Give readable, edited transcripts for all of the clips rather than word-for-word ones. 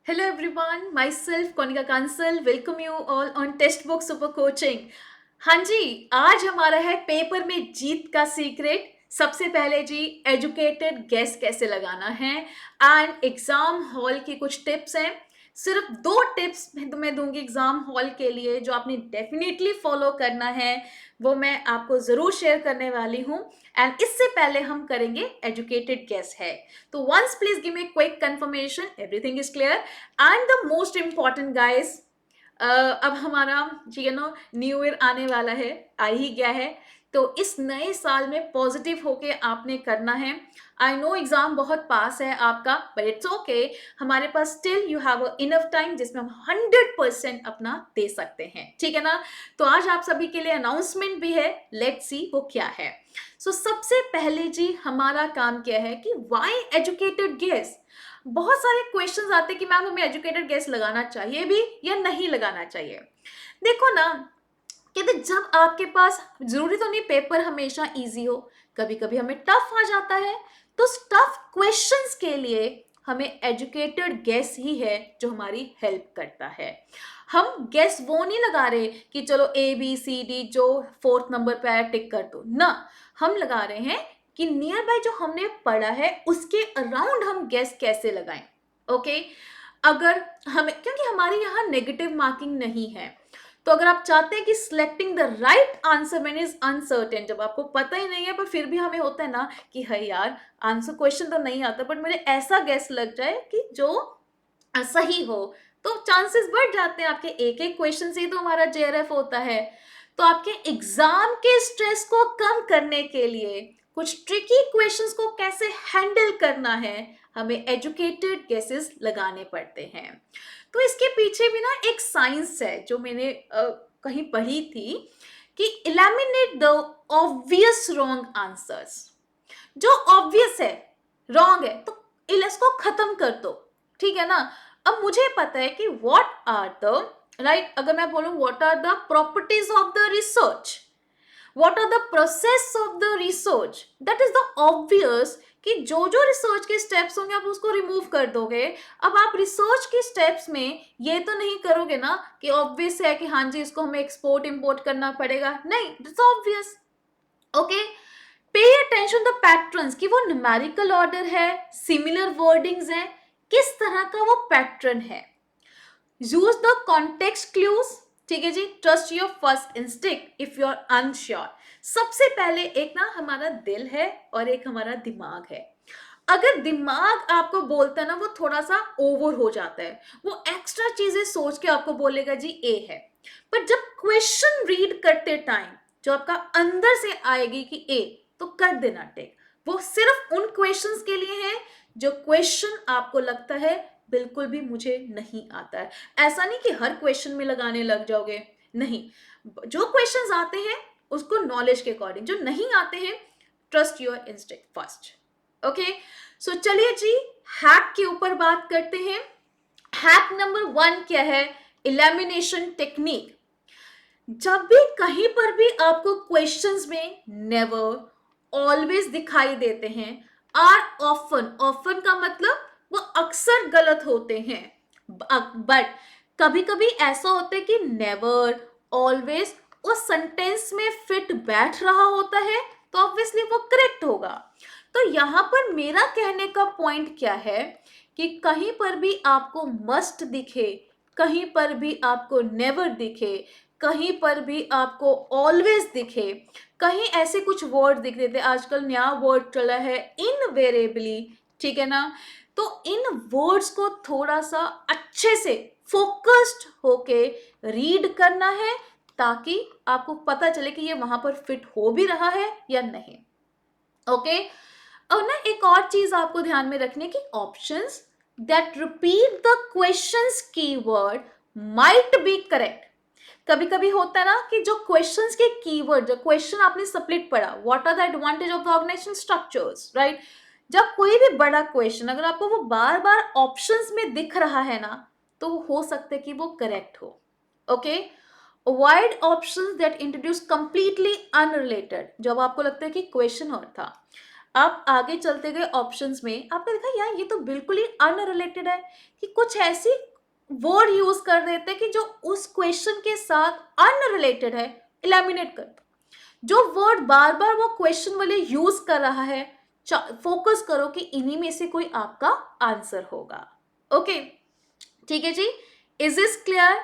Hello everyone, myself Konika Kansal, welcome you all on Textbook Super Coaching. हाँ जी, आज हमारा है पेपर में जीत का सीक्रेट. सबसे पहले जी एजुकेटेड गेस कैसे लगाना है एंड एग्जाम हॉल की कुछ टिप्स हैं. सिर्फ 2 टिप्स मैं तुम्हें दूंगी एग्जाम हॉल के लिए जो आपने डेफिनेटली फॉलो करना है. वो मैं आपको जरूर शेयर करने वाली हूँ. एंड इससे पहले हम करेंगे एजुकेटेड गेस है. तो once please give me quick confirmation everything is clear. And the most important guys, अब हमारा न्यू ईयर आने वाला है, आ ही गया है. तो इस नए साल में पॉजिटिव होके आपने करना है. आई नो एग्जाम बहुत पास है आपका, बट इट्स ओके. हमारे पास still you have enough time जिसमें हम 100% अपना दे सकते हैं, ठीक है ना. तो आज आप सभी के लिए अनाउंसमेंट भी है, लेट्स सी वो क्या है. सबसे पहले जी हमारा काम क्या है कि वाई एजुकेटेड गेस. बहुत सारे क्वेश्चंस आते हैं कि मैम हमें एजुकेटेड गेस लगाना चाहिए भी या नहीं लगाना चाहिए. देखो ना, कहते जब आपके पास जरूरी तो नहीं पेपर हमेशा इजी हो, कभी कभी हमें टफ आ जाता है. तो टफ क्वेश्चंस के लिए हमें एजुकेटेड गेस ही है जो हमारी हेल्प करता है. हम गेस वो नहीं लगा रहे कि चलो ABCD जो 4th नंबर पे आया टिक कर दो ना. हम लगा रहे हैं कि नियर बाय जो हमने पढ़ा है उसके अराउंड हम गेस कैसे लगाएं. ओके, अगर हमें, क्योंकि हमारे यहाँ नेगेटिव मार्किंग नहीं है, तो अगर आप चाहते हैं कि selecting the right answer man is uncertain, जब आपको पता ही नहीं है पर फिर भी हमें होता है ना कि है यार आंसर क्वेश्चन तो नहीं आता बट मुझे ऐसा गेस लग जाए कि जो सही हो, तो चांसेस बढ़ जाते हैं. आपके एक एक क्वेश्चन से ही तो हमारा JRF होता है. तो आपके एग्जाम के स्ट्रेस को कम करने के लिए कुछ ट्रिकी क्वेश्चंस को कैसे हैंडल करना है, हमें एजुकेटेड गेसेस लगाने पड़ते हैं. तो इसके पीछे भी ना एक साइंस है जो मैंने कहीं पढ़ी थी कि eliminate the obvious wrong answers. जो ऑब्वियस है, रॉन्ग है, तो इसको खत्म कर दो, ठीक है ना. अब मुझे पता है कि व्हाट आर द राइट, अगर मैं बोलूं what are the properties of the research, what are the process of the research, that is the obvious कि जो जो रिसर्च के स्टेप्स होंगे आप उसको रिमूव कर दोगे. अब आप रिसर्च के स्टेप्स में ये तो नहीं करोगे ना कि ऑब्वियस है कि हाँ जी इसको हमें एक्सपोर्ट इंपोर्ट करना पड़ेगा, नहीं, it's obvious. Okay, pay attention the patterns कि वो न्यूमेरिकल ऑर्डर है, सिमिलर वर्डिंग्स हैं, किस तरह का वो पैटर्न है. यूज द कॉन्टेक्स्ट क्लूज, ठीक है जी. Trust your first instinct if you are unsure. सबसे पहले एक ना हमारा दिल है और एक हमारा दिमाग है. अगर दिमाग आपको बोलता है ना वो थोड़ा सा ओवर हो जाता है, वो एक्स्ट्रा चीजें सोच के आपको बोलेगा जी ए है. पर जब क्वेश्चन रीड करते टाइम जो आपका अंदर से आएगी कि ए, तो कर देना टिक. वो सिर्फ उन क्वेश्चंस के लिए है जो क्वेश्चन आपको लगता है बिल्कुल भी मुझे नहीं आता है. ऐसा नहीं कि हर क्वेश्चन में लगाने लग जाओगे, नहीं. जो क्वेश्चंस आते हैं उसको नॉलेज के अकॉर्डिंग, जो नहीं आते हैं trust your instinct first. Okay, so चलिए जी हैक के ऊपर बात करते हैं. हैक नंबर 1 क्या है? Elimination technique. जब भी कहीं पर भी आपको क्वेश्चंस में नेवर, ऑलवेज दिखाई देते हैं, आर ऑफन, ऑफन का मतलब वो अक्सर गलत होते हैं, बट कभी कभी ऐसा होता है कि नेवर, ऑलवेज उस सेंटेंस में फिट बैठ रहा होता है, तो ऑब्वियसली वो करेक्ट होगा. तो यहां पर मेरा कहने का पॉइंट क्या है कि कहीं पर भी आपको मस्ट दिखे, कहीं पर भी आपको नेवर दिखे, कहीं पर भी आपको ऑलवेज दिखे, कहीं ऐसे कुछ वर्ड दिख रहे थे, आजकल नया वर्ड चला है इनवेरेबली, ठीक है ना. तो इन वर्ड्स को थोड़ा सा अच्छे से फोकस्ड होके रीड करना है ताकि आपको पता चले कि ये वहां पर फिट हो भी रहा है या नहीं. ओके, और ना एक और चीज आपको ध्यान में रखने की, options that repeat the questions keyword might be correct. कभी कभी होता है ना कि जो क्वेश्चंस के कीवर्ड, जो क्वेश्चन आपने सप्लिट पढ़ा, what are the advantage of the organisation structures, right. जब कोई भी बड़ा क्वेश्चन अगर आपको वो बार बार ऑप्शंस में दिख रहा है ना, तो हो सकता है कि वो करेक्ट हो. Okay, avoid options that introduce completely unrelated. जब आपको लगता है कि क्वेश्चन और था, आप आगे चलते गए ऑप्शंस में आपने देखा यार ये तो बिल्कुल ही अनरिलेटेड है, कि कुछ ऐसी वर्ड यूज कर देते हैं कि जो उस क्वेश्चन के साथ अनरिलेटेड है, एलिमिनेट कर दो। जो वर्ड बार बार वो क्वेश्चन वाले यूज कर रहा है, फोकस करो कि इन्हीं में से कोई आपका आंसर होगा। ओके, ठीक है जी, is this clear?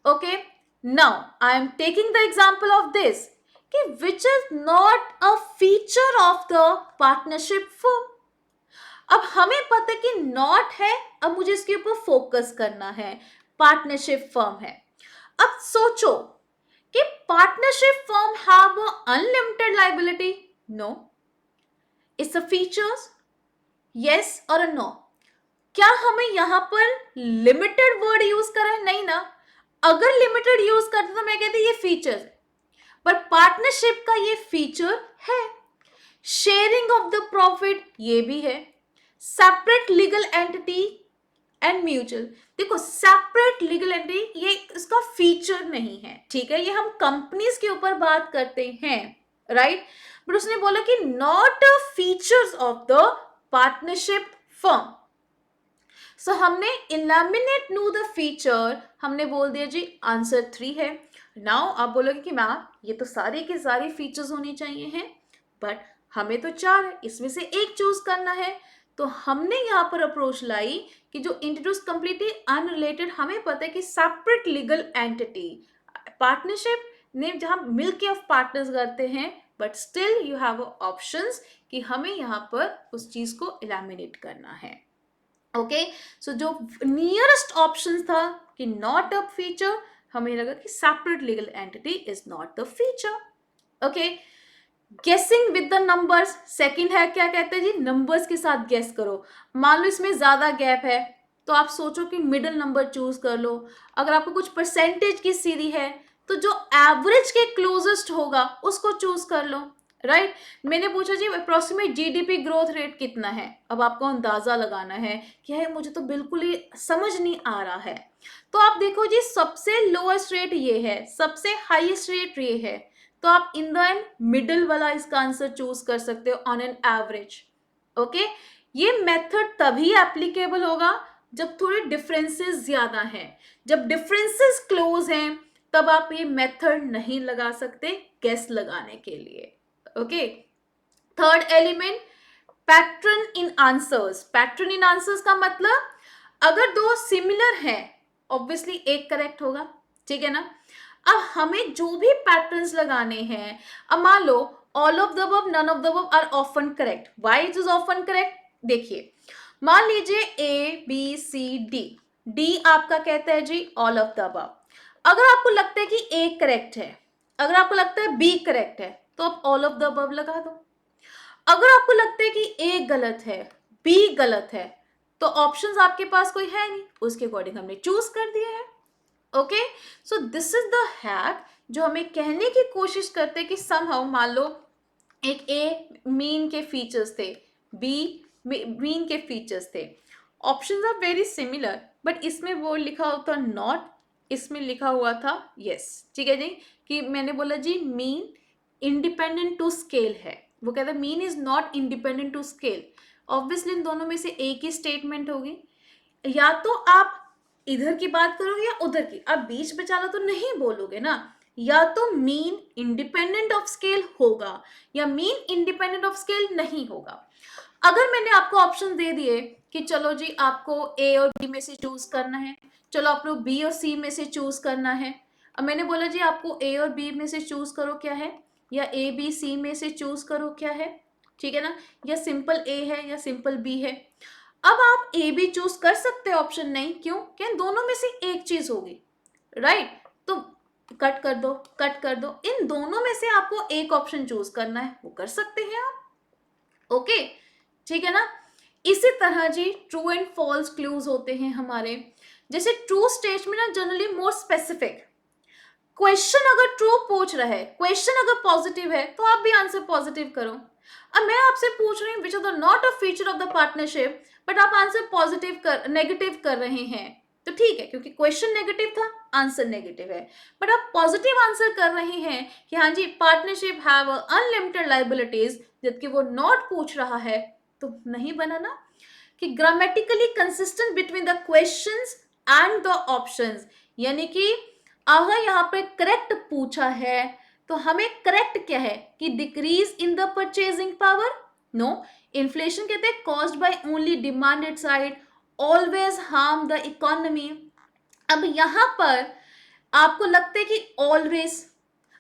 Okay, now I am taking the example of this कि which is not a feature of the partnership firm. अब हमें पता है कि नॉट है, अब मुझे इसके ऊपर फोकस करना है, पार्टनरशिप फर्म है। अब सोचो कि partnership firm have unlimited liability? No. It's a features, yes और नो? क्या हमें यहां पर लिमिटेड वर्ड यूज करा है? नहीं ना। अगर लिमिटेड यूज करते तो मैं कहती ये फीचर है, पर पार्टनरशिप का ये फीचर है। शेयरिंग ऑफ द प्रॉफिट ये भी है। Separate legal entity and mutual, देखो सेपरेट लीगल एंटिटी ये इसका फीचर नहीं है, ठीक है, ये हम कंपनीज के ऊपर बात करते हैं, राइट। बट उसने बोला कि not a features of the partnership firm. So हमने इलिमिनेट नो द फीचर, हमने बोल दिया जी आंसर 3 है। नाउ आप बोलोगे कि मैम ये तो सारे के सारे फीचर्स होने चाहिए हैं, बट हमें तो 4 है, इसमें से एक चूज करना है। तो हमने यहाँ पर अप्रोच लाई कि जो इंट्रोड्यूस कंप्लीटली अनरिलेटेड, हमें पता है कि सेपरेट लीगल एंटिटी, पार्टनरशिप ने जहां मिलके ऑफ पार्टनर्स करते हैं, but still you have options कि हमें यहाँ पर उस चीज को एलिमिनेट करना है। ओके, सो जो नियरेस्ट ऑप्शन था कि नॉट अ फीचर, हमें लगा कि separate legal entity is not the feature. Okay, गेसिंग विद द नंबर्स, सेकंड है, क्या कहते हैं जी, नंबर्स के साथ गेस करो। मान लो इसमें ज्यादा गैप है तो आप सोचो कि मिडिल नंबर चूज कर लो। अगर आपको कुछ परसेंटेज की सीरी है तो जो एवरेज के क्लोजेस्ट होगा उसको चूज कर लो, राइट। मैंने पूछा जी अप्रोक्सीमेट जीडीपी ग्रोथ रेट कितना है, अब आपको अंदाजा लगाना है कि है मुझे तो बिल्कुल ही समझ नहीं आ रहा है। तो आप देखो जी सबसे लोएस्ट रेट ये है, सबसे हाईएस्ट रेट ये है, तो आप इन द एंड मिडिल वाला इसका आंसर चूज कर सकते हो ऑन एन एवरेज। ओके, ये मेथड तभी एप्लीकेबल होगा जब थोड़े डिफरेंसेस ज्यादा हैं। जब डिफरेंसेस क्लोज हैं तब आप ये मेथड नहीं लगा सकते गेस लगाने के लिए। Okay, third element, pattern in answers. Pattern in answers का मतलब अगर दो सिमिलर हैं ऑब्वियसली एक करेक्ट होगा, ठीक है ना। अब हमें जो भी पैटर्न्स लगाने हैं, अब मान लो all of the above, none of the above are often correct. Why it is often correct? देखिए मान लीजिए A B C D, D आपका कहता है जी ऑल ऑफ द अबव। अगर आपको लगता है कि ए करेक्ट है, अगर आपको लगता है बी करेक्ट है, तो आप ऑल ऑफ द अबव लगा दो। अगर आपको लगता है कि ए गलत है, बी गलत है, तो ऑप्शंस आपके पास कोई है नहीं, उसके अकॉर्डिंग हमने चूज कर दिया है। Okay, so this is the hack जो हमें कहने की कोशिश करते हैं कि समहाउ मान लो एक ए मीन के फीचर्स थे, बी मीन के फीचर्स थे, options are very similar, but इसमें वो लिखा हुआ था नॉट, इसमें लिखा हुआ था यस, ठीक है जी। कि मैंने बोला जी मीन इंडिपेंडेंट टू स्केल है, वो कहता है mean is not independent to scale. Obviously इन दोनों में से एक ही स्टेटमेंट होगी, या तो आप इधर की बात करोगे या उधर की, आप बीच बचाना तो नहीं बोलोगे ना। या तो मीन इंडिपेंडेंट ऑफ स्केल होगा या मीन इंडिपेंडेंट ऑफ स्केल नहीं होगा। अगर मैंने आपको ऑप्शन दे दिए कि चलो जी आपको ए और बी में से चूज करना है, चलो आपको बी और सी में से चूज करना है, अब मैंने बोला जी आपको ए और बी में से चूज करो क्या है, या ए बी सी में से चूज करो क्या है, ठीक है ना, या सिंपल ए है या सिंपल बी है। अब आप ए बी चूज कर सकते हैं, ऑप्शन नहीं, क्यों? क्या दोनों में से एक चीज होगी, राइट। तो कट कर दो, कट कर दो, इन दोनों में से आपको एक ऑप्शन चूज करना है, वो कर सकते हैं आप। ओके, ठीक है ना। इसी तरह जी ट्रू एंड फॉल्स क्लूज होते हैं हमारे। जैसे ट्रू स्टेटमेंट ना जनरली मोर स्पेसिफिक, क्वेश्चन अगर ट्रू पूछ रहा है, क्वेश्चन अगर पॉजिटिव है तो आप भी आंसर पॉजिटिव करो। अब मैं आपसे पूछ रही हूँ which are the not a feature of the partnership, but आप आंसर पॉजिटिव कर नेगेटिव कर रहे हैं, तो ठीक है क्योंकि क्वेश्चन नेगेटिव था, आंसर नेगेटिव है। बट आप पॉजिटिव आंसर कर रहे हैं कि हाँ जी पार्टनरशिप हैव अनलिमिटेड लाइबिलिटीज, जबकि वो नॉट पूछ रहा है तो नहीं बना ना। कि grammatically consistent between the questions and the options, यानी कि अगर यहाँ पे करेक्ट पूछा है तो हमें करेक्ट क्या है कि decrease in the purchasing power. No, inflation कहते हैं caused by only demanded side always harm the economy. अब यहां पर आपको लगता है कि ऑलवेज,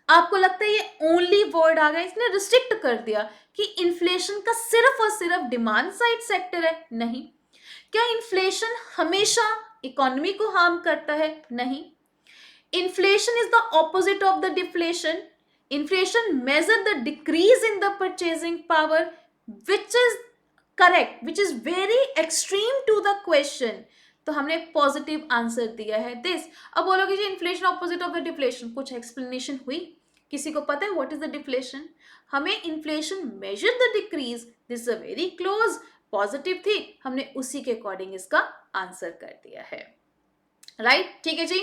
आपको लगता है ये ओनली वर्ड आ गया, इसने रिस्ट्रिक्ट कर दिया कि इन्फ्लेशन का सिर्फ और सिर्फ डिमांड साइड सेक्टर है। नहीं, क्या इन्फ्लेशन हमेशा इकोनॉमी को हार्म करता है? नहीं। Inflation is the opposite of the deflation. Inflation measure the decrease in the purchasing power which is correct, which is very extreme to the question. तो हमने पॉजिटिव आंसर दिया है दिस। अब बोलोगे जी inflation opposite of the deflation, कुछ explanation हुई? किसी को पता है व्हाट इज द डिफ्लेशन? हमें inflation measure the decrease, this is a very close positive थी, हमने उसी के अकॉर्डिंग इसका आंसर कर दिया है। राइट, ठीक है जी।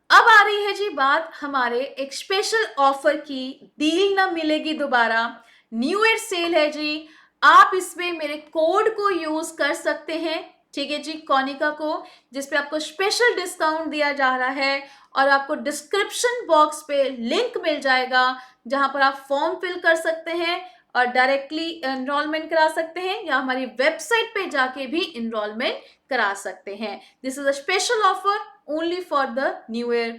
अब आ रही है जी बात हमारे एक स्पेशल ऑफर की, डील ना मिलेगी दोबारा, न्यू ईयर सेल है जी। आप इसमें मेरे कोड को यूज कर सकते हैं, ठीक है जी, कॉनिका को, जिसपे आपको स्पेशल डिस्काउंट दिया जा रहा है। और आपको डिस्क्रिप्शन बॉक्स पे लिंक मिल जाएगा जहां पर आप फॉर्म फिल कर सकते हैं और डायरेक्टली एनरोलमेंट करा सकते हैं, या हमारी वेबसाइट पे जाके भी एनरोलमेंट करा सकते हैं। This is a special offer only for the new year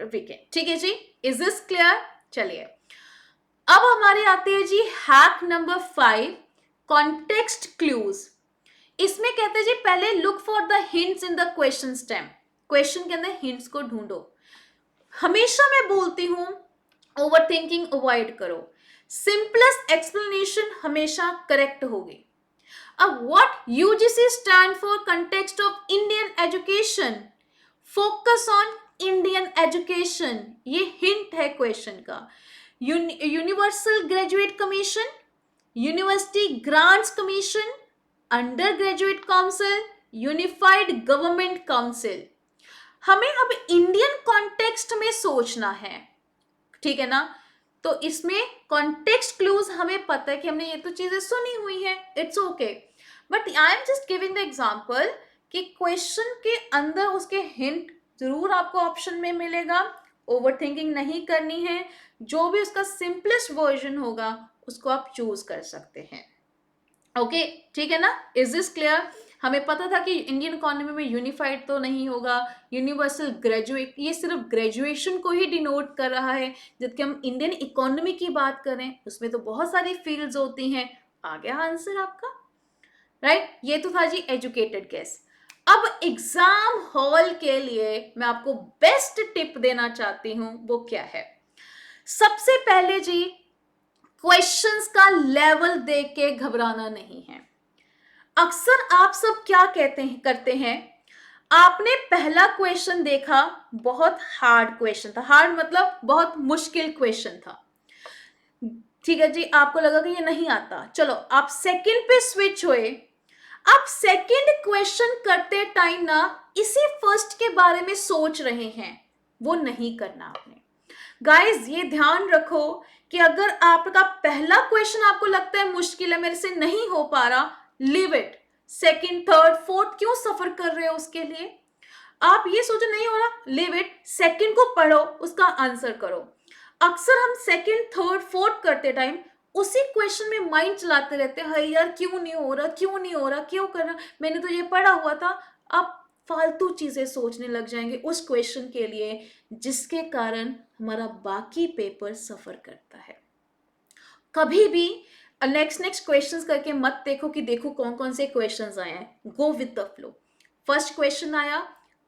weekend, ठीक है जी। Is this clear? चलिए अब हमारे आते हैं जी हैक नंबर 5, कॉन्टेक्स्ट क्लूज। इसमें कहते हैं जी पहले look for the hints in the question stem, question के अंदर हिंट्स को ढूंढो। हमेशा मैं बोलती हूं ओवर थिंकिंग अवॉइड करो, सिंपलेस्ट एक्सप्लेनेशन हमेशा करेक्ट होगी। अब what UGC stand for context of Indian education, focus on Indian education, ये हिंट है क्वेश्चन का। Universal graduate commission, university grants commission, under graduate council, unified government council. हमें अब Indian context में सोचना है, ठीक है ना। तो इसमें कॉन्टेक्स्ट क्लूज हमें पता है कि हमने ये तो चीजें सुनी हुई है, it's okay, but I am just giving the example कि क्वेश्चन के अंदर उसके हिंट जरूर आपको ऑप्शन में मिलेगा। ओवर थिंकिंग नहीं करनी है, जो भी उसका सिंपलेस्ट वर्जन होगा उसको आप चूज कर सकते हैं। ओके, ठीक है ना, इज दिस क्लियर? हमें पता था कि इंडियन इकोनॉमी में यूनिफाइड तो नहीं होगा, यूनिवर्सल ग्रेजुएट ये सिर्फ ग्रेजुएशन को ही डिनोट कर रहा है, जबकि हम इंडियन इकोनॉमी की बात करें उसमें तो बहुत सारी फील्ड्स होती हैं। आ गया आंसर आपका, राइट? ये तो था जी एजुकेटेड गेस। अब एग्जाम हॉल के लिए मैं आपको बेस्ट टिप देना चाहती हूं, वो क्या है? सबसे पहले जी क्वेश्चंस का लेवल देख के घबराना नहीं है। अक्सर आप सब क्या कहते हैं करते हैं, आपने पहला क्वेश्चन देखा, बहुत हार्ड क्वेश्चन था, हार्ड मतलब बहुत मुश्किल क्वेश्चन था, ठीक है जी, आपको लगा कि ये नहीं आता, चलो आप सेकंड पे स्विच हुए। आप सेकंड क्वेश्चन करते टाइम ना इसी फर्स्ट के बारे में सोच रहे हैं, वो नहीं करना आपने। गाइज ये ध्यान रखो कि अगर आपका पहला क्वेश्चन आपको लगता है मुश्किल है, मेरे से नहीं हो पा रहा, leave it. Second, third, fourth क्यों सफर कर रहे हो उसके लिए? आप ये सोचो नहीं हो रहा, लीव इट, सेकंड को पढ़ो, उसका आंसर करो। अक्सर हम सेकंड, थर्ड, फोर्थ करते टाइम उसी क्वेश्चन में माइंड चलाते रहते हैं, हाय यार क्यों नहीं हो रहा, क्यों नहीं हो रहा, क्यों कर रहा, मैंने तो ये पढ़ा हुआ था। आप फालतू चीजें सोचने लग जाएंगे उस क्वेश्चन के लिए, जिसके कारण हमारा बाकी पेपर सफर करता है। कभी भी नेक्स्ट क्वेश्चंस करके मत देखो कि देखो कौन कौन से क्वेश्चंस आए हैं, go with the flow. First question आया,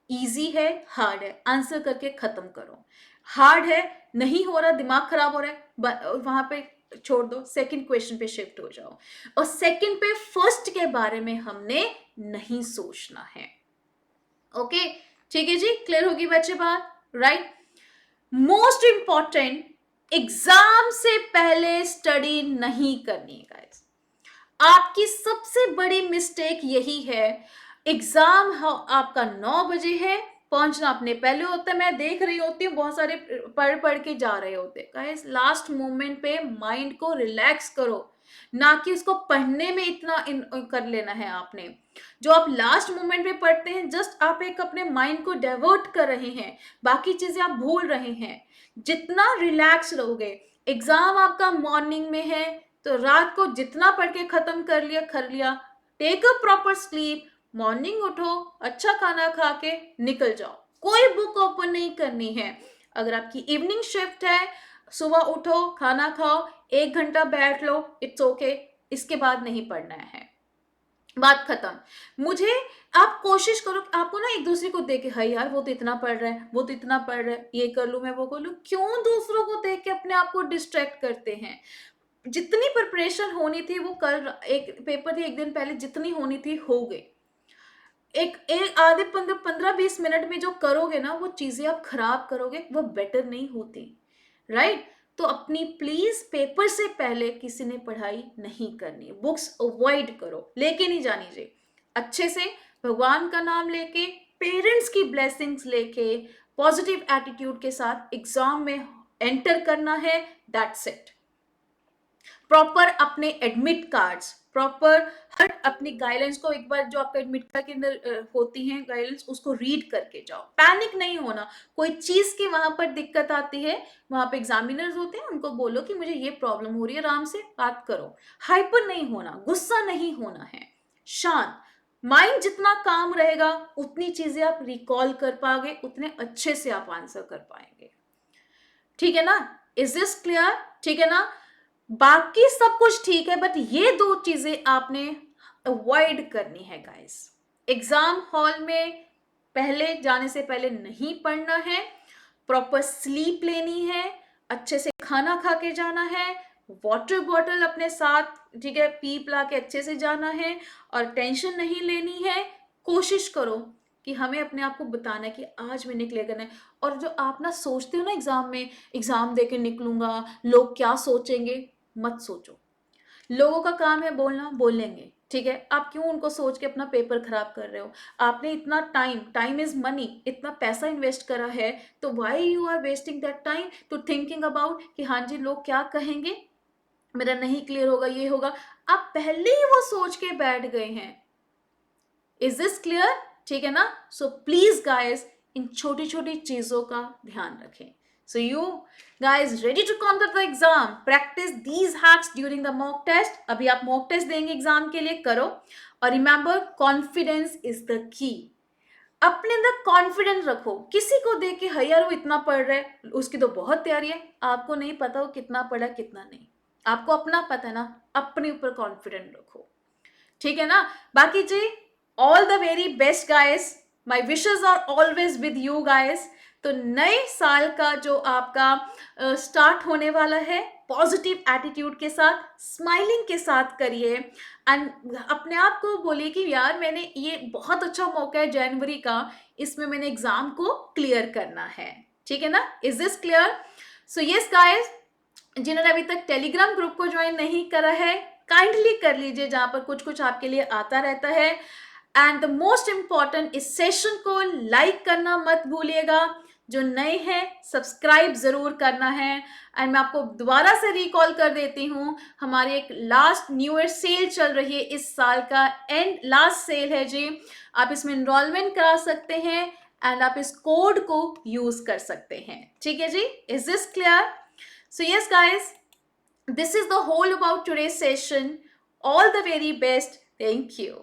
इजी है, हार्ड है, आंसर करके खत्म करो। हार्ड है, नहीं हो रहा, दिमाग खराब हो रहा है, वहां पे छोड़ दो, सेकंड क्वेश्चन पे शिफ्ट हो जाओ। और सेकंड पे फर्स्ट के बारे में हमने नहीं सोचना है। ओके, ठीक है जी, क्लियर होगी बच्चे बात, राइट? मोस्ट इंपॉर्टेंट, एग्जाम से पहले स्टडी नहीं करनी है गाइस। आपकी सबसे बड़ी मिस्टेक यही है, एग्जाम आपका 9 बजे है, पहुंचना अपने पहले होता है। मैं देख रही होती हूँ बहुत सारे पढ़ पढ़ के जा रहे होते। गाइस लास्ट मोमेंट पे माइंड को रिलैक्स करो, ना कि उसको पढ़ने में इतना कर लेना है आपने। जो आप लास्ट मोमेंट पे पढ़ते हैं, जस्ट आप एक अपने माइंड को डाइवर्ट कर रहे हैं, बाकी चीजें आप भूल रहे हैं। जितना रिलैक्स रहोगे, एग्जाम आपका मॉर्निंग में है तो रात को जितना पढ़ के खत्म कर लिया। Take a proper sleep, morning उठो, अच्छा खाना खा के निकल जाओ। कोई बुक ओपन नहीं करनी है। अगर आपकी इवनिंग शिफ्ट है, सुबह उठो, खाना खाओ, 1 घंटा बैठ लो, इट्स ओके। इसके बाद नहीं पढ़ना है, बात खत्म। मुझे आप कोशिश करो कि आपको ना एक दूसरे को देख के, हाय यार वो तो इतना पढ़ रहा है, वो तो इतना पढ़ रहा है, ये कर लूं मैं, वो कर लूं। क्यों दूसरों को देख के अपने आप को डिस्ट्रैक्ट करते हैं? जितनी प्रिपरेशन होनी थी वो कल, एक पेपर थी एक दिन पहले, जितनी होनी थी हो गई। एक एक आधे 15-20 मिनट में जो करोगे ना, वो चीजें आप खराब करोगे, वो बेटर नहीं होती, राइट? तो अपनी प्लीज पेपर से पहले किसी ने पढ़ाई नहीं करनी, बुक्स अवॉइड करो, लेके नहीं जानी चाहिए। अच्छे से भगवान का नाम लेके, पेरेंट्स की ब्लेसिंग्स लेके, पॉजिटिव एटीट्यूड के साथ एग्जाम में एंटर करना है, दैट्स इट। प्रॉपर अपने एडमिट कार्ड्स, प्रॉपर हर अपनी गाइडेंस को एक बार, जो आपका एडमिट कार्ड के अंदर होती हैं गाइडेंस, उसको रीड करके जाओ। पैनिक नहीं होना। कोई चीज की वहां पर दिक्कत आती है, वहां पे एग्जामिनर्स होते हैं, उनको बोलो कि मुझे ये प्रॉब्लम हो रही है, आराम से बात करो। हाइपर नहीं होना, गुस्सा नहीं होना है, शांत। माइंड जितना काम रहेगा उतनी चीजें आप रिकॉल कर पाओगे, उतने अच्छे से आप आंसर कर पाएंगे। ठीक है ना? Is this clear? ठीक है ना? बाकी सब कुछ ठीक है, बट ये दो चीजें आपने अवॉइड करनी है गाइस। एग्जाम हॉल में पहले जाने से पहले नहीं पढ़ना है, प्रॉपर स्लीप लेनी है, अच्छे से खाना खा के जाना है, वाटर बॉटल अपने साथ, ठीक है, पी पिला के अच्छे से जाना है, और टेंशन नहीं लेनी है। कोशिश करो कि हमें अपने आप को बताना है कि आज मैंने क्लियर करना है। और जो आप ना सोचते हो ना एग्जाम में, एग्जाम दे के निकलूंगा, लोग क्या सोचेंगे, मत सोचो। लोगों का काम है बोलना, बोलेंगे, ठीक है? आप क्यों उनको सोच के अपना पेपर खराब कर रहे हो? आपने इतना टाइम, टाइम इज मनी, इतना पैसा इन्वेस्ट करा है, तो why you are wasting that time to thinking about कि हाँ जी लोग क्या कहेंगे, मेरा नहीं क्लियर होगा, ये होगा। आप पहले ही वो सोच के बैठ गए हैं। Is this clear? ठीक है ना? सो प्लीज गाइस, इन छोटी छोटी चीजों का ध्यान रखें। So you guys ready to conquer the exam? Practice these hacks during the mock test. अभी आप mock test देंगे एग्जाम के लिए, करो। और remember, confidence is the key. अपने अंदर कॉन्फिडेंस रखो। किसी को देख के, यार वो इतना पढ़ रहा है, उसकी तो बहुत तैयारी है, आपको नहीं पता वो कितना पढ़ा कितना नहीं। आपको अपना पता है ना, अपने ऊपर कॉन्फिडेंट रखो। ठीक है ना? बाकी जी, all the very best guys, my wishes are always with you guys. तो नए साल का जो आपका स्टार्ट होने वाला है, पॉजिटिव एटीट्यूड के साथ, स्माइलिंग के साथ करिए, एंड अपने आप को बोलिए कि यार मैंने, ये बहुत अच्छा मौका है जनवरी का, इसमें मैंने एग्जाम को क्लियर करना है। ठीक है ना? Is this clear? So yes guys, जिन्होंने अभी तक टेलीग्राम ग्रुप को ज्वाइन नहीं करा है, काइंडली कर लीजिए, जहां पर कुछ कुछ आपके लिए आता रहता है। एंड द मोस्ट इंपॉर्टेंट, इस सेशन को लाइक करना मत भूलिएगा। जो नए हैं सब्सक्राइब जरूर करना है। एंड मैं आपको दोबारा से रिकॉल कर देती हूँ, हमारी एक लास्ट न्यू ईयर सेल चल रही है, इस साल का एंड लास्ट सेल है जी। आप इसमें इनरोलमेंट करा सकते हैं एंड आप इस कोड को यूज कर सकते हैं। ठीक है जी? Is this clear? So yes guys, this is the whole about today's session. All the very best. Thank you.